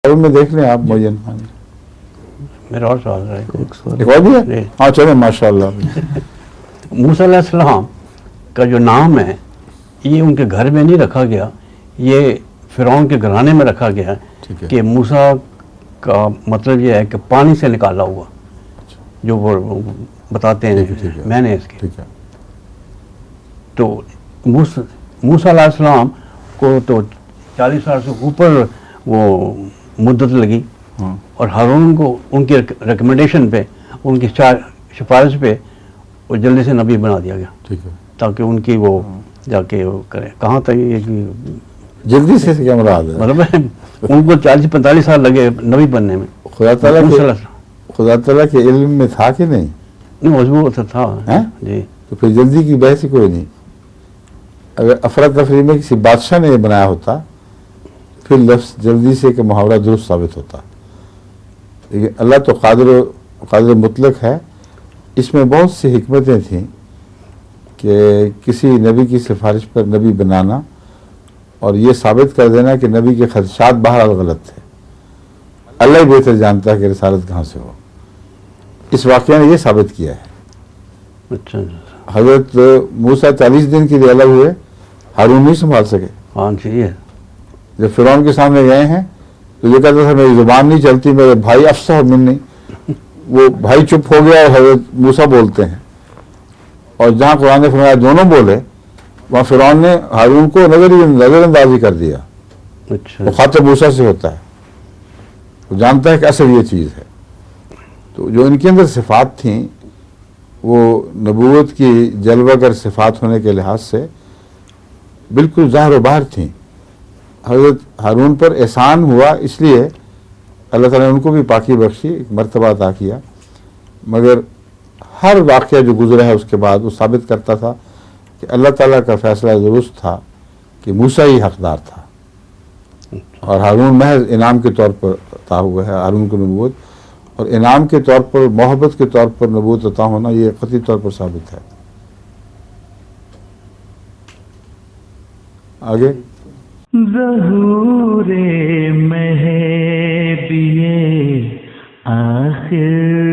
میں دیکھ لیں آپ معین خان میرا اور سوال ہے ایک اور بھی ہے. ہاں چلیں ماشاء اللہ. موسیٰ علیہ السلام کا جو نام ہے یہ ان کے گھر میں نہیں رکھا گیا, یہ فرعون کے گھرانے میں رکھا گیا کہ موسیٰ کا مطلب یہ ہے کہ پانی سے نکالا ہوا, جو وہ بتاتے ہیں میں نے اس کی. تو موسیٰ علیہ السلام کو تو 40 سال سے اوپر وہ مدت لگی, اور ہارون کو ان کی ریکمنڈیشن پہ, ان کی سفارش پہ وہ جلدی سے نبی بنا دیا گیا تاکہ ان کی وہ جا کے وہ کرے. کہاں تک یہ جلدی سے کیا مراد ہے؟ مطلب ان کو 40-45 سال لگے نبی بننے میں. خدا تعالیٰ کے علم میں تھا کہ نہیں؟ مضبوط تھا جی. تو پھر جلدی کی بحث کوئی نہیں. اگر افراتفری میں کسی بادشاہ نے یہ بنایا ہوتا پھر لفظ جلدی سے کہ محاورہ درست ثابت ہوتا. لیکن اللہ تو قادر مطلق ہے, اس میں بہت سی حکمتیں تھیں کہ کسی نبی کی سفارش پر نبی بنانا اور یہ ثابت کر دینا کہ نبی کے خدشات بہرحال غلط تھے. اللہ ہی بہتر جانتا ہے کہ رسالت کہاں سے ہو. اس واقعہ نے یہ ثابت کیا ہے. حضرت موسیٰ 40 دن کے لیے الگ ہوئے, ہارون نہیں سنبھال سکے. ہاں ٹھیک ہے. جب فرعون کے سامنے گئے ہیں تو یہ کہتا تھا میری زبان نہیں چلتی, میرے بھائی افصح منی. وہ بھائی چپ ہو گیا اور حضرت موسیٰ بولتے ہیں, اور جہاں قرآن نے فرمایا دونوں بولے وہاں فرعون نے ہارون کو نظر اندازی کر دیا. مخاطب موسیٰ سے ہوتا ہے, وہ جانتا ہے کہ اصل یہ چیز ہے. تو جو ان کے اندر صفات تھیں وہ نبوت کی جلوہ گر صفات ہونے کے لحاظ سے بالکل ظاہر و باہر تھیں. حضرت ہارون پر احسان ہوا اس لیے اللہ تعالیٰ نے ان کو بھی پاکی بخشی, ایک مرتبہ عطا کیا, مگر ہر واقعہ جو گزرا ہے اس کے بعد وہ ثابت کرتا تھا کہ اللہ تعالیٰ کا فیصلہ درست تھا کہ موسیٰ ہی حقدار تھا, اور ہارون محض انعام کے طور پر عطا ہوا ہے. ہارون کو نبوت اور انعام کے طور پر, محبت کے طور پر نبوت عطا ہونا یہ قطعی طور پر ثابت ہے. آگے ظہور مہدی آخر